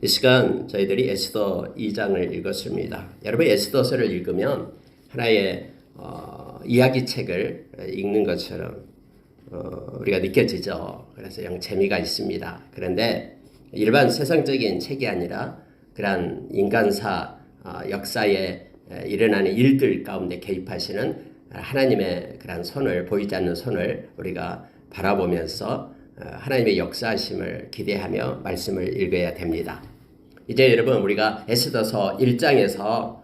이 시간 저희들이 에스더 2장을 읽었습니다. 여러분 에스더서를 읽으면 하나의 이야기책을 읽는 것처럼 우리가 느껴지죠. 그래서 영 재미가 있습니다. 그런데 일반 세상적인 책이 아니라 그러한 인간사 역사에 일어나는 일들 가운데 개입하시는 하나님의 그러한 손을 보이지 않는 손을 우리가 바라보면서 하나님의 역사하심을 기대하며 말씀을 읽어야 됩니다. 이제 여러분 우리가 에스더서 1장에서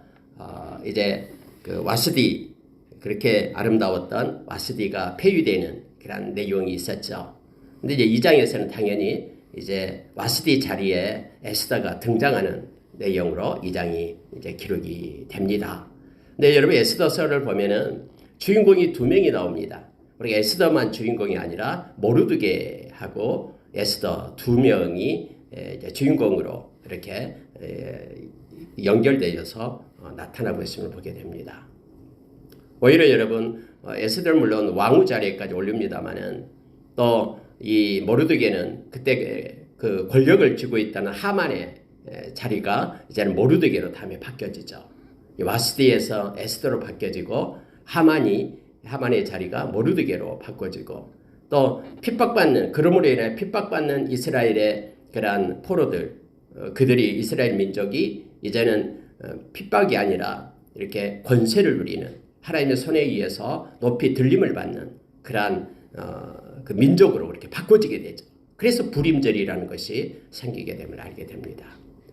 이제 그 와스디 그렇게 아름다웠던 와스디가 폐위되는 그런 내용이 있었죠. 근데 이제 2장에서는 당연히 이제 와스디 자리에 에스더가 등장하는 내용으로 2장이 이제 기록이 됩니다. 근데 여러분 에스더서를 보면은 주인공이 두 명이 나옵니다. 우리가 에스더만 주인공이 아니라 모르드게하고 에스더 두 명이 이제 주인공으로 이렇게 연결되어서 나타나고 있음을 보게 됩니다. 오히려 여러분 에스더는 물론 왕후 자리에까지 올립니다만은 또 이 모르드게는 그때 그 권력을 쥐고 있다는 하만의 자리가 이제는 모르드게로 다음에 바뀌어지죠. 와스디에서 에스더로 바뀌어지고 하만의 자리가 모르드게로 바꿔지고 또 핍박받는 그러므로 인해 핍박받는 이스라엘의 그러한 포로들 그들이 이스라엘 민족이 이제는 핍박이 아니라 이렇게 권세를 누리는 하나님의 손에 의해서 높이 들림을 받는 그러한 그 민족으로 이렇게 바꿔지게 되죠. 그래서 불임절이라는 것이 생기게 됨을 알게 됩니다.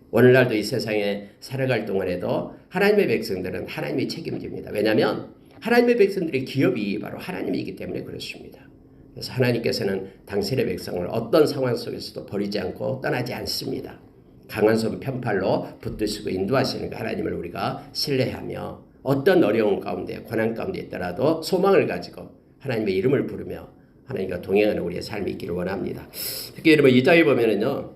오늘날도 이 세상에 살아갈 동안에도 하나님의 백성들은 하나님이 책임집니다. 왜냐하면 하나님의 백성들의 기업이 바로 하나님이기 때문에 그렇습니다. 그래서 하나님께서는 당신의 백성을 어떤 상황 속에서도 버리지 않고 떠나지 않습니다. 강한 손 편팔로 붙드시고 인도하시는 그 하나님을 우리가 신뢰하며 어떤 어려움 가운데 고난 가운데 있더라도 소망을 가지고 하나님의 이름을 부르며 하나님과 동행하는 우리의 삶이 있기를 원합니다. 특히 여러분 2장에 보면은요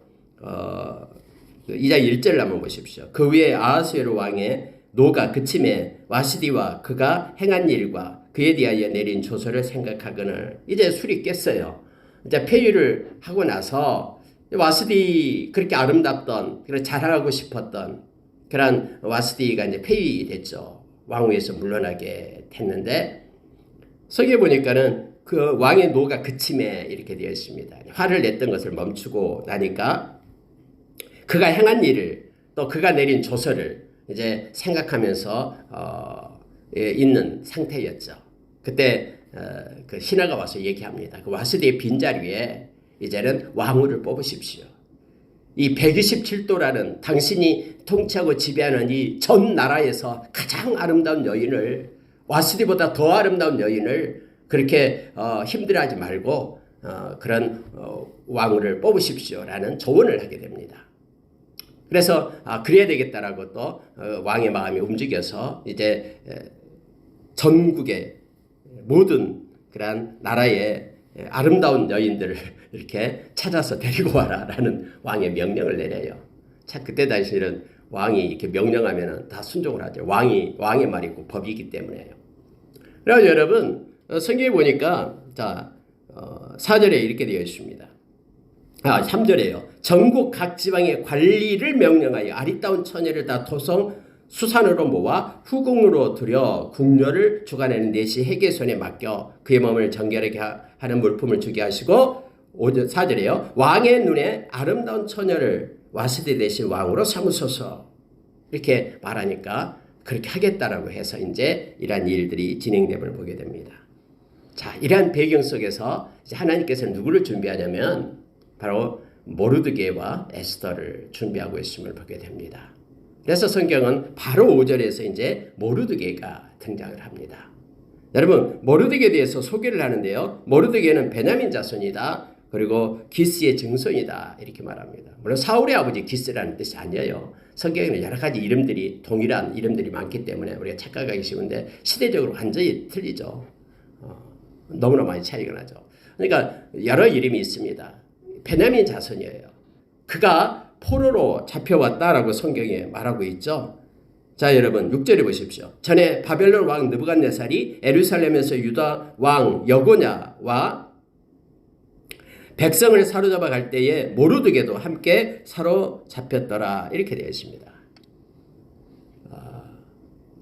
2장 1절을 한번 보십시오. 그 위에 아하수에로 왕의 노가 그침에 와스디와 그가 행한 일과 그에 대하여 내린 조서를 생각하거늘 이제 술이 깼어요. 이제 폐위를 하고 나서 와스디 그렇게 아름답던 그런 자랑하고 싶었던 그런 와스디가 이제 폐위됐죠. 왕위에서 물러나게 됐는데 성경에 보니까는 그 왕의 노가 그침에 이렇게 되어 있습니다. 화를 냈던 것을 멈추고 나니까 그가 행한 일을 또 그가 내린 조서를 이제 생각하면서 있는 상태였죠. 그때 그 신하가 와서 얘기합니다. 그 와스디의 빈자리에 이제는 왕후를 뽑으십시오. 이 127도라는 당신이 통치하고 지배하는 이 전 나라에서 가장 아름다운 여인을 와스디보다 더 아름다운 여인을 그렇게 힘들어하지 말고 그런 왕후를 뽑으십시오라는 조언을 하게 됩니다. 그래서 그래야 되겠다라고 또 왕의 마음이 움직여서 이제 전국의 모든 그런 나라의 아름다운 여인들을 이렇게 찾아서 데리고 와라라는 왕의 명령을 내려요. 자, 그때 당시에는 왕이 이렇게 명령하면은 다 순종을 하죠. 왕의 말이고 법이기 때문에요. 그래서 여러분 성경에 보니까 자 4절에 이렇게 되어 있습니다. 3절에요. 전국 각 지방의 관리를 명령하여 아리따운 처녀를 다 토성 수산으로 모아 후궁으로 들여 궁녀를 주관하는 넷이 해계 손에 맡겨 그의 몸을 정결하게 하는 물품을 주게 하시고 4절에요. 왕의 눈에 아름다운 처녀를 와스디 대신 왕으로 삼으소서 이렇게 말하니까 그렇게 하겠다라고 해서 이제 이러한 일들이 진행됨을 보게 됩니다. 자, 이러한 배경 속에서 이제 하나님께서는 누구를 준비하냐면 바로 모르드게와 에스더를 준비하고 있음을 보게 됩니다. 그래서 성경은 바로 5절에서 이제 모르드게가 등장을 합니다. 여러분 모르드게에 대해서 소개를 하는데요. 모르드게는 베냐민 자손이다. 그리고 기스의 증손이다. 이렇게 말합니다. 물론 사울의 아버지 기스라는 뜻이 아니에요. 성경에는 여러 가지 이름들이 동일한 이름들이 많기 때문에 우리가 착각하기 쉬운데 시대적으로 완전히 틀리죠. 너무나 많이 차이가 나죠. 그러니까 여러 이름이 있습니다. 베냐민 자손이에요. 그가 포로로 잡혀왔다라고 성경에 말하고 있죠. 자, 여러분 6절에 보십시오. 전에 바벨론 왕 느부갓네살이 예루살렘에서 유다 왕 여고냐와 백성을 사로잡아 갈 때에 모르드게도 함께 사로잡혔더라 이렇게 되어 있습니다.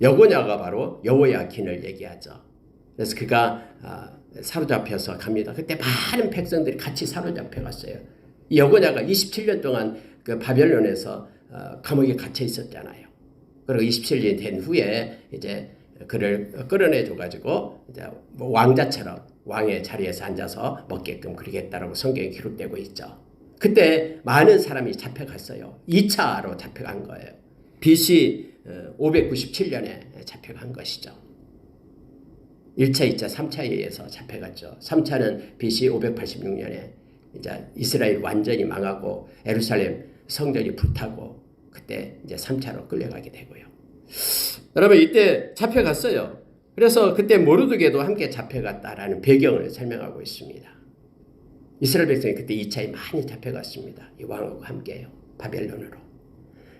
여고냐가 바로 여호야킨을 얘기하죠. 그래서 그가 사로잡혀서 갑니다. 그때 많은 백성들이 같이 사로잡혀 갔어요. 여고냐가 27년 동안 그 바벨론에서 감옥에 갇혀 있었잖아요. 그리고 27년이 된 후에 이제 그를 끌어내줘 가지고 이제 뭐 왕자처럼 왕의 자리에서 앉아서 먹게끔 그러겠다라고 성경에 기록되고 있죠. 그때 많은 사람이 잡혀갔어요. 2차로 잡혀간 거예요. BC 597년에 잡혀간 것이죠. 1차, 2차, 3차에 의해서 잡혀갔죠. 3차는 BC 586년에 이제 이스라엘 완전히 망하고 예루살렘 성전이 불타고 그때 이제 3차로 끌려가게 되고요. 여러분 이때 잡혀갔어요. 그래서 그때 모르드게도 함께 잡혀갔다라는 배경을 설명하고 있습니다. 이스라엘 백성이 그때 2차에 많이 잡혀갔습니다. 이 왕하고 함께요. 바벨론으로.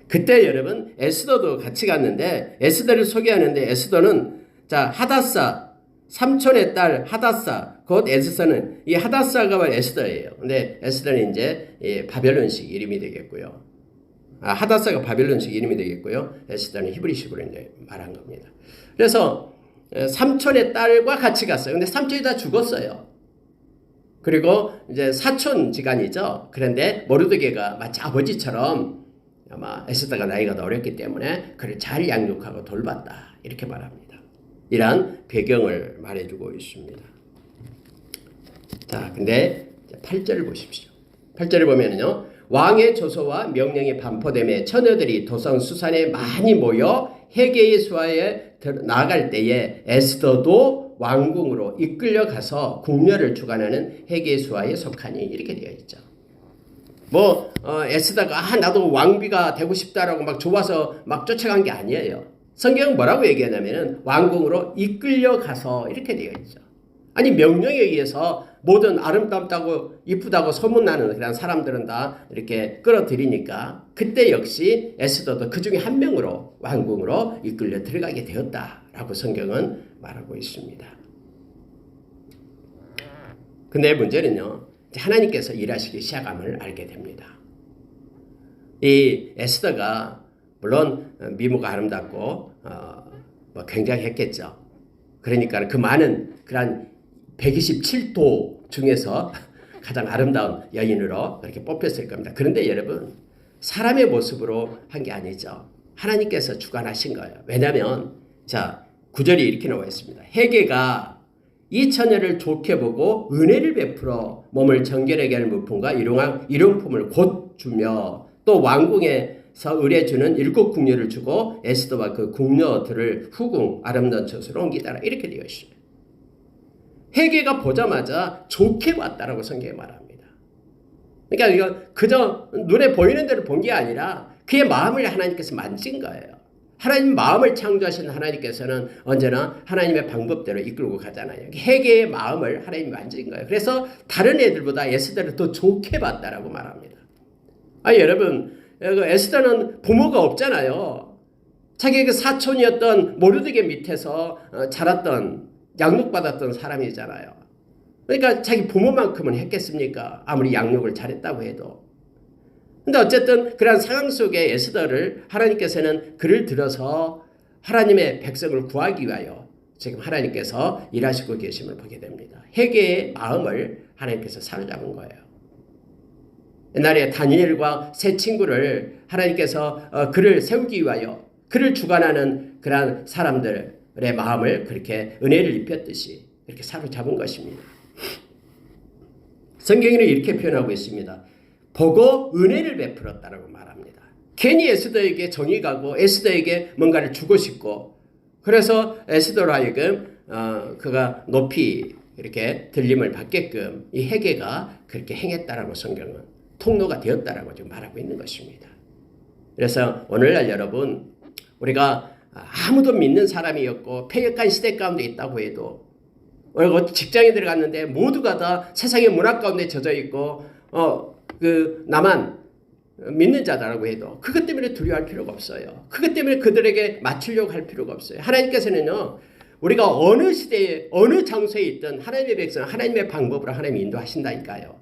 그때 여러분 에스더도 같이 갔는데 에스더를 소개하는데 에스더는 자 하다사 삼촌의 딸 하다사 곧 에스더는 이 하다사가 바로 에스더예요. 근데 에스더는 이제 바벨론식 이름이 되겠고요. 하다사가 바벨론식 이름이 되겠고요. 에스더는 히브리식으로 이제 말한 겁니다. 그래서 삼촌의 딸과 같이 갔어요. 근데 삼촌이 다 죽었어요. 그리고 이제 사촌 지간이죠. 그런데 모르드게가 마치 아버지처럼 아마 에스더가 나이가 더 어렸기 때문에 그를 잘 양육하고 돌봤다. 이렇게 말합니다. 이러한 배경을 말해주고 있습니다. 자, 근데 8절을 보십시오. 8절을 보면은요. 왕의 조서와 명령이 반포됨에 처녀들이 도성 수산에 많이 모여 헤게의 수하에 나아갈 때에 에스더도 왕궁으로 이끌려가서 궁녀를 주관하는 헤게의 수하에 속하니 이렇게 되어 있죠. 에스더가 나도 왕비가 되고 싶다라고 막 좋아서 막 쫓아간 게 아니에요. 성경은 뭐라고 얘기하냐면은 왕궁으로 이끌려가서 이렇게 되어 있죠. 아니 명령에 의해서 모든 아름답다고 이쁘다고 소문나는 그런 사람들은 다 이렇게 끌어들이니까 그때 역시 에스더도 그 중에 한 명으로 왕궁으로 이끌려 들어가게 되었다라고 성경은 말하고 있습니다. 근데 문제는요. 하나님께서 일하시기 시작함을 알게 됩니다. 이 에스더가 물론 미모가 아름답고 굉장했겠죠. 그러니까 그 많은 그런 127도 중에서 가장 아름다운 여인으로 그렇게 뽑혔을 겁니다. 그런데 여러분 사람의 모습으로 한 게 아니죠. 하나님께서 주관하신 거예요. 왜냐하면 자 9절이 이렇게 나와 있습니다. 헤게가 이 처녀를 좋게 보고 은혜를 베풀어 몸을 정결하게 하는 물품과 일용품을 곧 주며 또 왕궁에서 의뢰주는 7 궁녀를 주고 에스더와 그 궁녀들을 후궁 아름다운 처소로 옮기더라 이렇게 되어 있습니다. 헤게가 보자마자 좋게 봤다라고 성경에 말합니다. 그러니까 이거 그저 눈에 보이는 대로 본 게 아니라 그의 마음을 하나님께서 만진 거예요. 하나님 마음을 창조하신 하나님께서는 언제나 하나님의 방법대로 이끌고 가잖아요. 헤게의 마음을 하나님이 만진 거예요. 그래서 다른 애들보다 에스더를 더 좋게 봤다라고 말합니다. 여러분 에스더는 부모가 없잖아요. 자기의 그 사촌이었던 모르드게 밑에서 자랐던 양육받았던 사람이잖아요. 그러니까 자기 부모만큼은 했겠습니까? 아무리 양육을 잘했다고 해도. 근데 어쨌든 그런 상황 속에 에스더를 하나님께서는 그를 들어서 하나님의 백성을 구하기 위하여 지금 하나님께서 일하시고 계심을 보게 됩니다. 헤게의 마음을 하나님께서 사로잡은 거예요. 옛날에 다니엘과 세 친구를 하나님께서 그를 세우기 위하여 그를 주관하는 그런 사람들의 마음을 그렇게 은혜를 입혔듯이 이렇게 사로잡은 것입니다. 성경에는 이렇게 표현하고 있습니다. 보고 은혜를 베풀었다라고 말합니다. 괜히 에스더에게 정이 가고 에스더에게 뭔가를 주고 싶고 그래서 에스더로 하여금 그가 높이 이렇게 들림을 받게끔 이 헤게가 그렇게 행했다라고 성경은 통로가 되었다라고 지금 말하고 있는 것입니다. 그래서 오늘날 여러분 우리가 아무도 믿는 사람이었고 폐역한 시대 가운데 있다고 해도 직장에 들어갔는데 모두가 다 세상의 문화 가운데 젖어 있고 나만 믿는 자다라고 해도 그것 때문에 두려워할 필요가 없어요. 그것 때문에 그들에게 맞추려고 할 필요가 없어요. 하나님께서는요. 우리가 어느 시대에 어느 장소에 있든 하나님의 백성 하나님의 방법으로 하나님이 인도하신다니까요.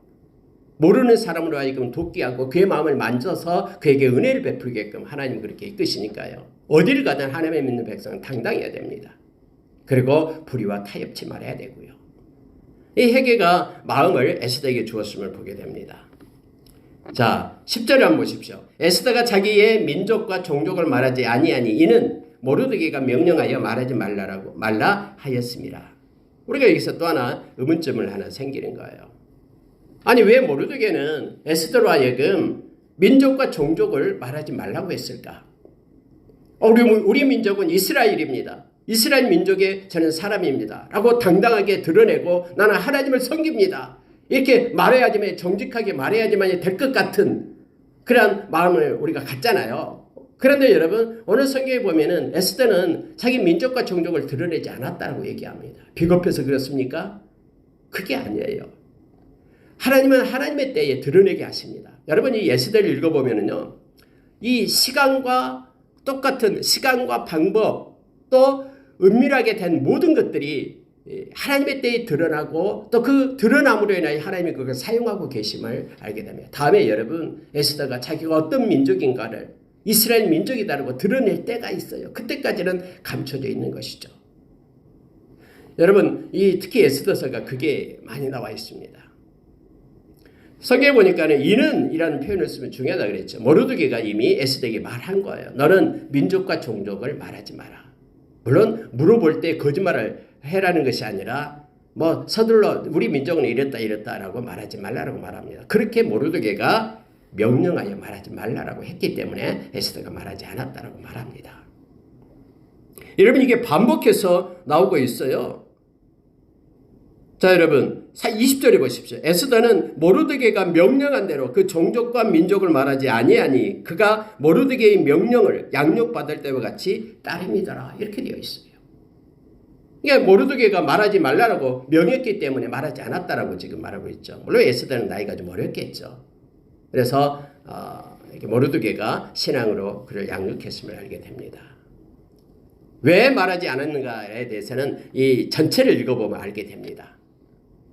모르는 사람으로 하여금 돕게 하고 그의 마음을 만져서 그에게 은혜를 베풀게끔 하나님 그렇게 이끄시니까요. 어디를 가든 하나님의 믿는 백성은 당당해야 됩니다. 그리고 불의와 타협치 말아야 되고요. 이 회개가 마음을 에스더에게 주었음을 보게 됩니다. 자, 10절을 한번 보십시오. 에스더가 자기의 민족과 종족을 말하지 아니하니 이는 모르드게가 명령하여 말하지 말라 하였습니다. 우리가 여기서 또 하나 의문점을 하나 생기는 거예요. 아니 왜 모르드게는 에스더로 하여금 민족과 종족을 말하지 말라고 했을까? 우리 민족은 이스라엘입니다. 이스라엘 민족의 저는 사람입니다. 라고 당당하게 드러내고 나는 하나님을 섬깁니다. 이렇게 말해야지만 정직하게 말해야지만 될 것 같은 그런 마음을 우리가 갖잖아요. 그런데 여러분 오늘 성경에 보면은 에스더는 자기 민족과 종족을 드러내지 않았다고 얘기합니다. 비겁해서 그렇습니까? 그게 아니에요. 하나님은 하나님의 때에 드러내게 하십니다. 여러분 이 에스더를 읽어보면은요. 이 시간과 똑같은 시간과 방법 또 은밀하게 된 모든 것들이 하나님의 때에 드러나고 또 그 드러남으로 인하여 하나님이 그걸 사용하고 계심을 알게 됩니다. 다음에 여러분 에스더가 자기가 어떤 민족인가를 이스라엘 민족이다라고 드러낼 때가 있어요. 그때까지는 감춰져 있는 것이죠. 여러분 특히 에스더서가 그게 많이 나와 있습니다. 성경에 보니까는 이는 이라는 표현을 쓰면 중요하다 그랬죠. 모르드게가 이미 에스더에게 말한 거예요. 너는 민족과 종족을 말하지 마라. 물론 물어볼 때 거짓말을 해라는 것이 아니라 뭐 서둘러 우리 민족은 이랬다라고 말하지 말라라고 말합니다. 그렇게 모르드게가 명령하여 말하지 말라라고 했기 때문에 에스더가 말하지 않았다라고 말합니다. 여러분 이게 반복해서 나오고 있어요. 자 여러분 20절에 보십시오. 에스더는 모르드게가 명령한 대로 그 종족과 민족을 말하지 아니하니 그가 모르드게의 명령을 양육받을 때와 같이 따름이더라. 이렇게 되어 있어요. 그러니까 모르드게가 말하지 말라라고 명했기 때문에 말하지 않았다라고 지금 말하고 있죠. 물론 에스더는 나이가 좀 어렸겠죠. 그래서 모르드게가 신앙으로 그를 양육했음을 알게 됩니다. 왜 말하지 않았는가에 대해서는 이 전체를 읽어보면 알게 됩니다.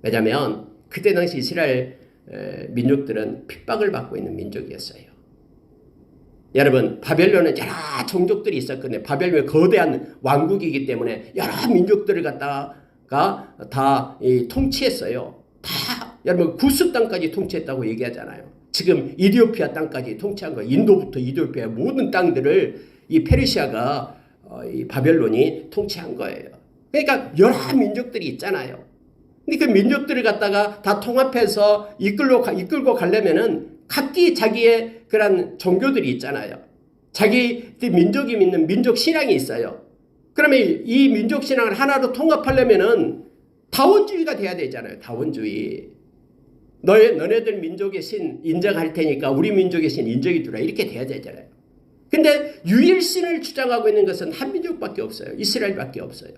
왜냐하면 그때 당시 이스라엘 민족들은 핍박을 받고 있는 민족이었어요. 여러분 바벨론은 여러 종족들이 있었거든요. 바벨론은 거대한 왕국이기 때문에 여러 민족들을 갖다가 다 통치했어요. 다 여러분 구스 땅까지 통치했다고 얘기하잖아요. 지금 이디오피아 땅까지 통치한 거예요. 인도부터 이디오피아 모든 땅들을 이 페르시아가 이 바벨론이 통치한 거예요. 그러니까 여러 민족들이 있잖아요. 근데 그 민족들을 갖다가 다 통합해서 이끌고 가려면은 각기 자기의 그런 종교들이 있잖아요. 자기 민족이 믿는 민족 신앙이 있어요. 그러면 이 민족 신앙을 하나로 통합하려면은 다원주의가 돼야 되잖아요. 다원주의. 너네들 민족의 신 인정할 테니까 우리 민족의 신 인정이 두라. 이렇게 돼야 되잖아요. 근데 유일신을 주장하고 있는 것은 한 민족밖에 없어요. 이스라엘밖에 없어요.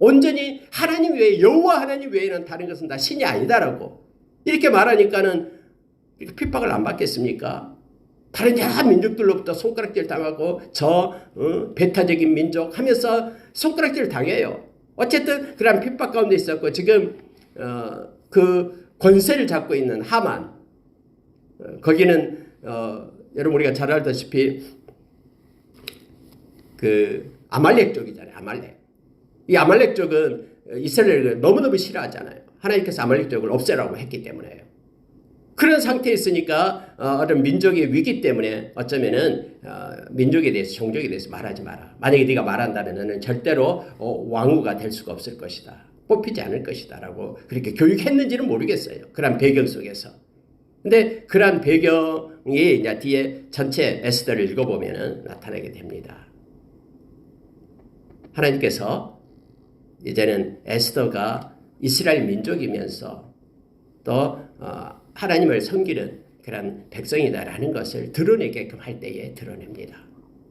온전히 하나님 외에 여호와 하나님 외에는 다른 것은 다 신이 아니다라고 이렇게 말하니까는 핍박을 안 받겠습니까? 다른 여러 민족들로부터 손가락질 당하고 배타적인 민족 하면서 손가락질 당해요. 어쨌든 그런 핍박 가운데 있었고 지금 그 권세를 잡고 있는 하만 거기는 여러분 우리가 잘 알다시피 그 아말렉 쪽이잖아요. 아말렉. 이 아말렉 쪽은 이스라엘을 너무너무 싫어하잖아요. 하나님께서 아말렉 쪽을 없애라고 했기 때문에요. 그런 상태에 있으니까 어떤 민족의 위기 때문에 어쩌면은 민족에 대해서 종족에 대해서 말하지 마라. 만약에 네가 말한다면은 절대로 왕후가 될 수가 없을 것이다. 뽑히지 않을 것이다 라고 그렇게 교육했는지는 모르겠어요. 그런 배경 속에서. 근데 그런 배경이 이제 뒤에 전체 에스더를 읽어보면은 나타나게 됩니다. 하나님께서 이제는 에스더가 이스라엘 민족이면서 또 하나님을 섬기는 그런 백성이다라는 것을 드러내게끔 할 때에 드러냅니다.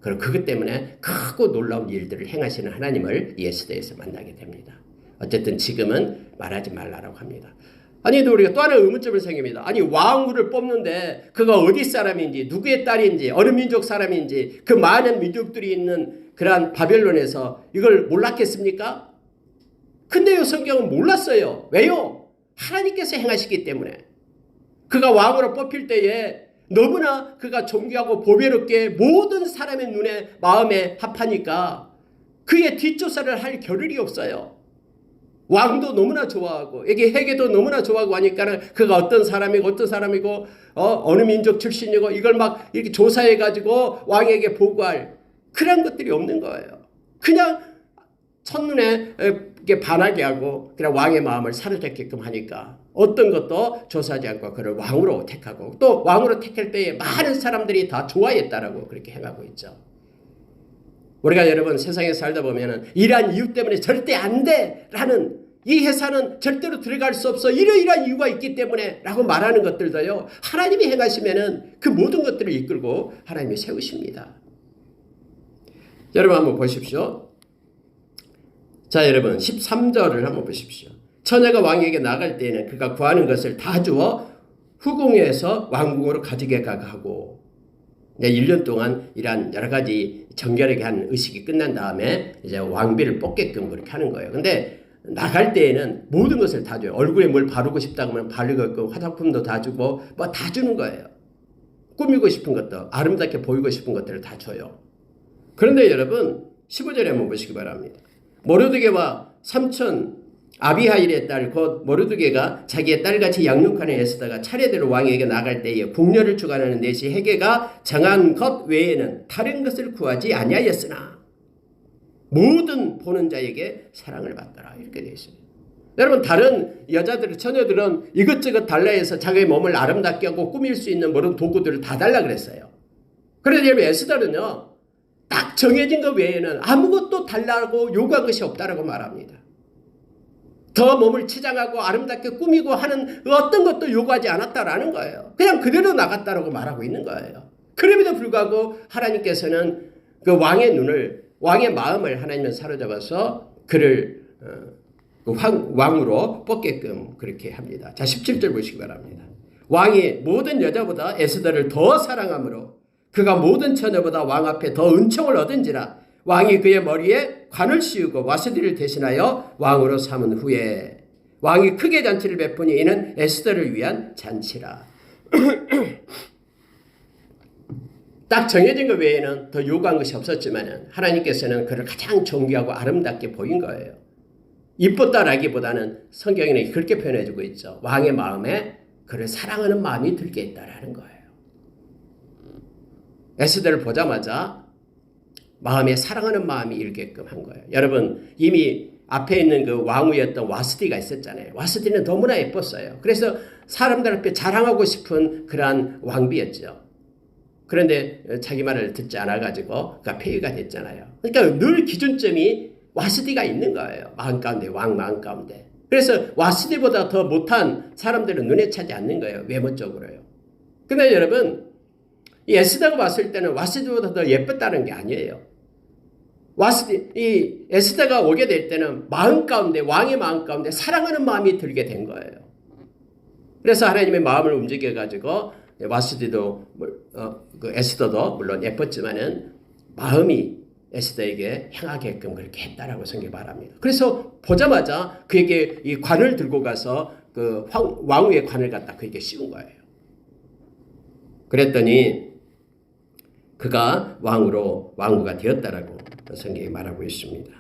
그리고 그것 때문에 크고 놀라운 일들을 행하시는 하나님을 에스더에서 만나게 됩니다. 어쨌든 지금은 말하지 말라라고 합니다. 아니 우리가 또 하나 의문점을 생깁니다. 아니 왕후를 뽑는데 그가 어디 사람인지 누구의 딸인지 어느 민족 사람인지 그 많은 민족들이 있는 그러한 바벨론에서 이걸 몰랐겠습니까? 근데요 성경은 몰랐어요. 왜요? 하나님께서 행하시기 때문에. 그가 왕으로 뽑힐 때에 너무나 그가 존귀하고 보배롭게 모든 사람의 눈에 마음에 합하니까 그의 뒷조사를 할 겨를이 없어요. 왕도 너무나 좋아하고 여기 헤게도 너무나 좋아하고 하니까는 그가 어떤 사람이고 어느 민족 출신이고 이걸 막 이렇게 조사해 가지고 왕에게 보고할 그런 것들이 없는 거예요. 그냥 첫눈에 반하게 하고 그냥 왕의 마음을 사로잡게끔 하니까 어떤 것도 조사하지 않고 그를 왕으로 택하고 또 왕으로 택할 때에 많은 사람들이 다 좋아했다라고 그렇게 행하고 있죠. 우리가 여러분 세상에 살다 보면은 이러한 이유 때문에 절대 안 돼라는 이 회사는 절대로 들어갈 수 없어 이러이러한 이유가 있기 때문에 라고 말하는 것들도요. 하나님이 행하시면은 그 모든 것들을 이끌고 하나님이 세우십니다. 여러분 한번 보십시오. 자 여러분 13절을 한번 보십시오. 처녀가 왕에게 나갈 때에는 그가 구하는 것을 다 주어 후궁에서 왕궁으로 가지게 가고 1년 동안 이러한 여러 가지 정결하게 한 의식이 끝난 다음에 이제 왕비를 뽑게끔 그렇게 하는 거예요. 근데 나갈 때에는 모든 것을 다 줘요. 얼굴에 뭘 바르고 싶다고 하면 바르고 있고 화장품도 다 주고 뭐 다 주는 거예요. 꾸미고 싶은 것도 아름답게 보이고 싶은 것들을 다 줘요. 그런데 여러분 15절에 한번 보시기 바랍니다. 모르드게와 삼촌 아비하일의 딸 곧 모르드게가 자기의 딸같이 양육하는 에스더가 차례대로 왕에게 나갈 때에 궁녀를 주관하는 넷이 헤게가 정한 것 외에는 다른 것을 구하지 아니하였으나 모든 보는 자에게 사랑을 받더라 이렇게 되어 있습니다. 여러분 다른 여자들 처녀들은 이것저것 달라 해서 자기의 몸을 아름답게 하고 꾸밀 수 있는 모든 도구들을 다 달라 그랬어요. 그런데 여러분 에스더는요 딱 정해진 것 외에는 아무것도 달라고 요구한 것이 없다라고 말합니다. 더 몸을 치장하고 아름답게 꾸미고 하는 어떤 것도 요구하지 않았다라는 거예요. 그냥 그대로 나갔다라고 말하고 있는 거예요. 그럼에도 불구하고 하나님께서는 그 왕의 마음을 하나님은 사로잡아서 그를 왕으로 뽑게끔 그렇게 합니다. 자 17절 보시기 바랍니다. 왕이 모든 여자보다 에스더를 더 사랑하므로 그가 모든 처녀보다 왕 앞에 더 은총을 얻은지라 왕이 그의 머리에 관을 씌우고 와스디를 대신하여 왕으로 삼은 후에 왕이 크게 잔치를 베푸니 이는 에스더를 위한 잔치라. 딱 정해진 것 외에는 더 요구한 것이 없었지만 하나님께서는 그를 가장 존귀하고 아름답게 보인 거예요. 이뻤다라기보다는 성경에는 그렇게 표현해주고 있죠. 왕의 마음에 그를 사랑하는 마음이 들게 했다라는 거예요. 에스더를 보자마자 마음에 사랑하는 마음이 일게끔 한 거예요. 여러분 이미 앞에 있는 그 왕후였던 와스디가 있었잖아요. 와스디는 너무나 예뻤어요. 그래서 사람들 앞에 자랑하고 싶은 그러한 왕비였죠. 그런데 자기 말을 듣지 않아가지고 그가 폐위가 됐잖아요. 그러니까 늘 기준점이 와스디가 있는 거예요. 마음 가운데 왕 마음 가운데. 그래서 와스디보다 더 못한 사람들은 눈에 차지 않는 거예요. 외모적으로요. 근데 여러분 이 에스더가 봤을 때는 와스디보다 더 예뻤다는 게 아니에요. 이 에스더가 오게 될 때는 마음 가운데 왕의 마음 가운데 사랑하는 마음이 들게 된 거예요. 그래서 하나님의 마음을 움직여 가지고 와스디도 그 에스더도 물론 예뻤지만은 마음이 에스더에게 향하게끔 그렇게 했다라고 성경이 말합니다. 그래서 보자마자 그에게 이 관을 들고 가서 그 왕후의 관을 갖다 그에게 씌운 거예요. 그랬더니 그가 왕후가 되었다라고 성경이 말하고 있습니다.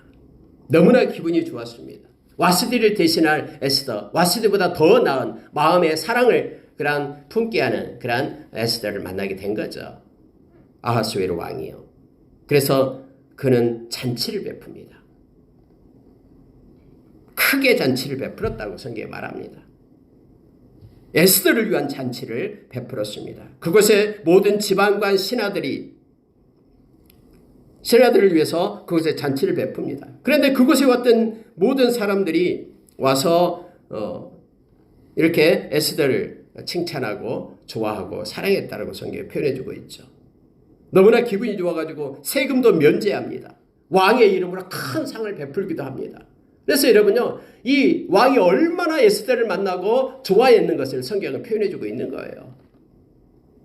너무나 기분이 좋았습니다. 와스디를 대신할 에스더, 와스디보다 더 나은 마음의 사랑을 그런 품게 하는 그런 에스더를 만나게 된 거죠. 아하수에로 왕이요. 그래서 그는 잔치를 베풉니다. 크게 잔치를 베풀었다고 성경이 말합니다. 에스더를 위한 잔치를 베풀었습니다. 그곳에 모든 지방관 신하들을 위해서 그곳에 잔치를 베풉니다. 그런데 그곳에 왔던 모든 사람들이 와서 이렇게 에스더를 칭찬하고 좋아하고 사랑했다라고 성경에 표현해주고 있죠. 너무나 기분이 좋아가지고 세금도 면제합니다. 왕의 이름으로 큰 상을 베풀기도 합니다. 그래서 여러분요, 이 왕이 얼마나 에스더를 만나고 좋아했는 것을 성경은 표현해주고 있는 거예요.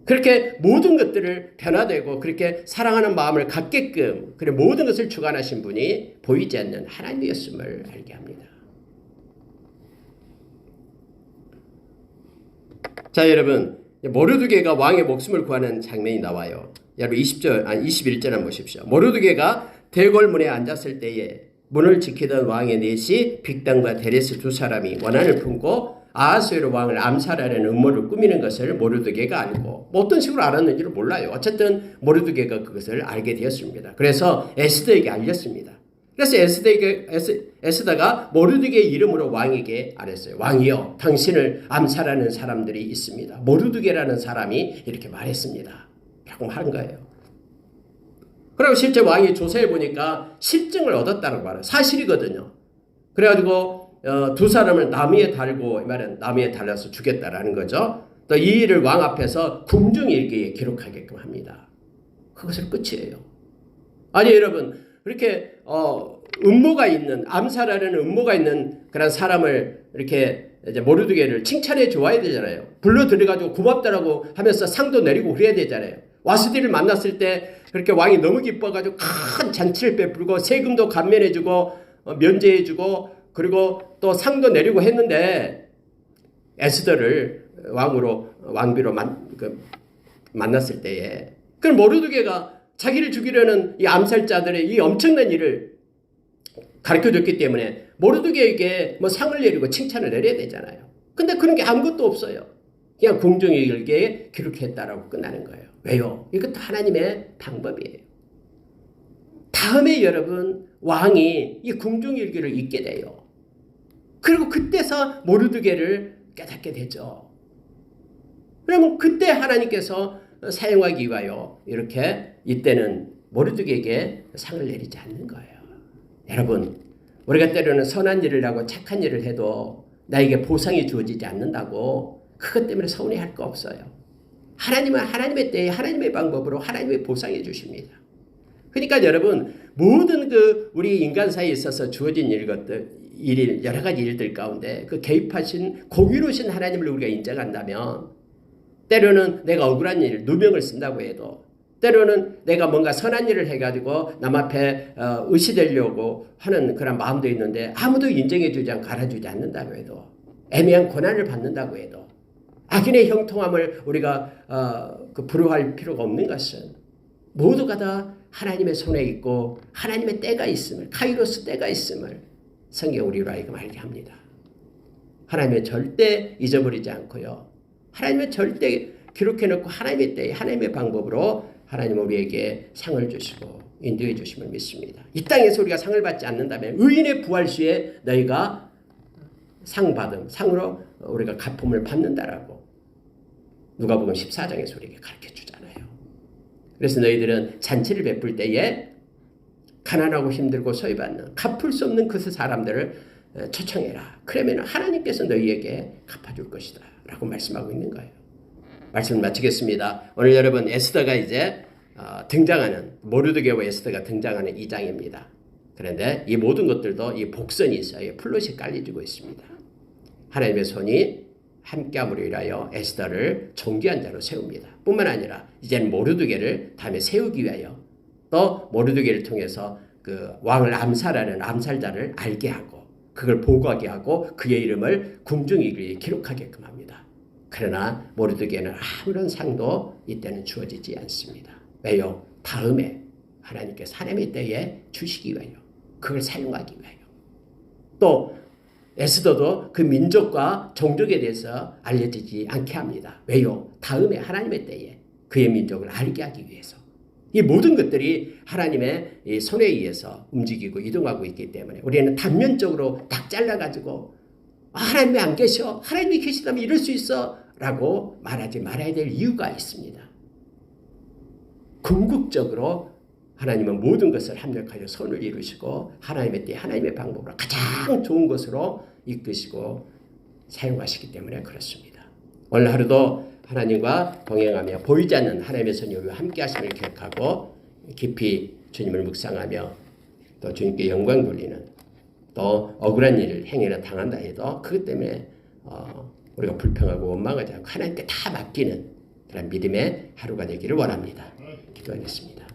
그렇게 모든 것들을 변화되고 그렇게 사랑하는 마음을 갖게끔 그래 모든 것을 주관하신 분이 보이지 않는 하나님이었음을 알게 합니다. 자, 여러분, 모르드게가 왕의 목숨을 구하는 장면이 나와요. 여러분 21절 한번 보십시오. 모르드게가 대궐문에 앉았을 때에 문을 지키던 왕의 넷이 빅단과 데레스 두 사람이 원한을 품고 아하스웨로 왕을 암살하려는 음모를 꾸미는 것을 모르드게가 알고 어떤 식으로 알았는지를 몰라요. 어쨌든 모르드게가 그것을 알게 되었습니다. 그래서 에스더에게 알렸습니다. 그래서 에스더가 모르드게의 이름으로 왕에게 알았어요. 왕이여, 당신을 암살하는 사람들이 있습니다. 모르드게라는 사람이 이렇게 말했습니다. 라고 한 거예요. 그리고 실제 왕이 조사해 보니까 실증을 얻었다는 말은 사실이거든요. 그래가지고 두 사람을 나무 위에 달고, 이 말은 나무 위에 달라서 죽였다라는 거죠. 또 이 일을 왕 앞에서 궁중일기에 기록하게끔 합니다. 그것은 끝이에요. 아니 여러분, 그렇게 음모가 있는, 암살하려는 음모가 있는 그런 사람을 이렇게 이제 모르드게를 칭찬해 줘야 되잖아요. 불러 들여가지고 고맙다라고 하면서 상도 내리고 그래야 되잖아요. 와스디를 만났을 때 그렇게 왕이 너무 기뻐가지고 큰 잔치를 베풀고 세금도 감면해주고 면제해주고 그리고 또 상도 내리고 했는데 에스더를 왕비로 만났을 때에 그 모르드게가 자기를 죽이려는 이 암살자들의 이 엄청난 일을 가르쳐줬기 때문에 모르드게에게 뭐 상을 내리고 칭찬을 내려야 되잖아요. 근데 그런 게 아무것도 없어요. 그냥 궁중일기에 기록했다라고 끝나는 거예요. 왜요? 이것도 하나님의 방법이에요. 다음에 여러분 왕이 이 궁중일기를 읽게 돼요. 그리고 그때서 모르드게를 깨닫게 되죠. 그러면 그때 하나님께서 사용하기 위하여 이렇게 이때는 모르드게에게 상을 내리지 않는 거예요. 여러분, 우리가 때로는 선한 일을 하고 착한 일을 해도 나에게 보상이 주어지지 않는다고 그것 때문에 서운해할 거 없어요. 하나님은 하나님의 때에 하나님의 방법으로 하나님의 보상해 주십니다. 그러니까 여러분, 모든 우리 인간사에 있어서 주어진 여러 가지 일들 가운데 그 개입하신 공의로우신 하나님을 우리가 인정한다면 때로는 내가 억울한 일, 누명을 쓴다고 해도 때로는 내가 뭔가 선한 일을 해가지고 남 앞에 의시되려고 하는 그런 마음도 있는데 아무도 인정해주지 않고 알아주지 않는다고 해도 애매한 고난을 받는다고 해도 악인의 형통함을 우리가 부러워할 필요가 없는 것은 모두가 다 하나님의 손에 있고 하나님의 때가 있음을, 카이로스 때가 있음을 성경 우리로 하여금 알게 합니다. 하나님의 절대 잊어버리지 않고요. 하나님의 절대 기록해놓고 하나님의 때에 하나님의 방법으로 하나님 우리에게 상을 주시고 인도해 주심을 믿습니다. 이 땅에서 우리가 상을 받지 않는다면 의인의 부활시에 너희가 상으로 우리가 갚음을 받는다라고 누가복음 14장에서 우리에게 가르쳐주잖아요. 그래서 너희들은 잔치를 베풀 때에 가난하고 힘들고 소외받는 갚을 수 없는 그 사람들을 초청해라. 그러면 하나님께서 너희에게 갚아줄 것이다 라고 말씀하고 있는 거예요. 말씀을 마치겠습니다. 오늘 여러분 에스더가 이제 등장하는 모르드게와 에스더가 등장하는 2장입니다. 그런데 이 모든 것들도 이 복선이 있어요. 플롯이 깔려지고 있습니다. 하나님의 손이 함께함으로 인하여 에스더를 존귀한 자로 세웁니다. 뿐만 아니라 이제는 모르드게를 다음에 세우기 위하여 또 모르드게를 통해서 그 왕을 암살하는 암살자를 알게 하고 그걸 보고하게 하고 그의 이름을 궁중일기에 기록하게끔 합니다. 그러나 모르드게는 아무런 상도 이때는 주어지지 않습니다. 왜요? 다음에 하나님께서 하나님의 때에 주시기 위하여 그걸 사용하기 위하여 또 에스더도 그 민족과 종족에 대해서 알려지지 않게 합니다. 왜요? 다음에 하나님의 때에 그의 민족을 알게 하기 위해서 이 모든 것들이 하나님의 이 손에 의해서 움직이고 이동하고 있기 때문에 우리는 단면적으로 딱 잘라가지고 하나님이 안 계셔, 하나님이 계시다면 이럴 수 있어 라고 말하지 말아야 될 이유가 있습니다. 궁극적으로 하나님은 모든 것을 합력하여 선을 이루시고 하나님의 때 하나님의 방법으로 가장 좋은 것으로 이끄시고 사용하시기 때문에 그렇습니다. 오늘 하루도 하나님과 동행하며 보이지 않는 하나님의 손이 우리와 함께 하심을 기억하고 깊이 주님을 묵상하며 또 주님께 영광 돌리는 또 억울한 일을 행위나 당한다 해도 그것 때문에 우리가 불평하고 원망하지 않고 하나님께 다 맡기는 그런 믿음의 하루가 되기를 원합니다. 기도하겠습니다.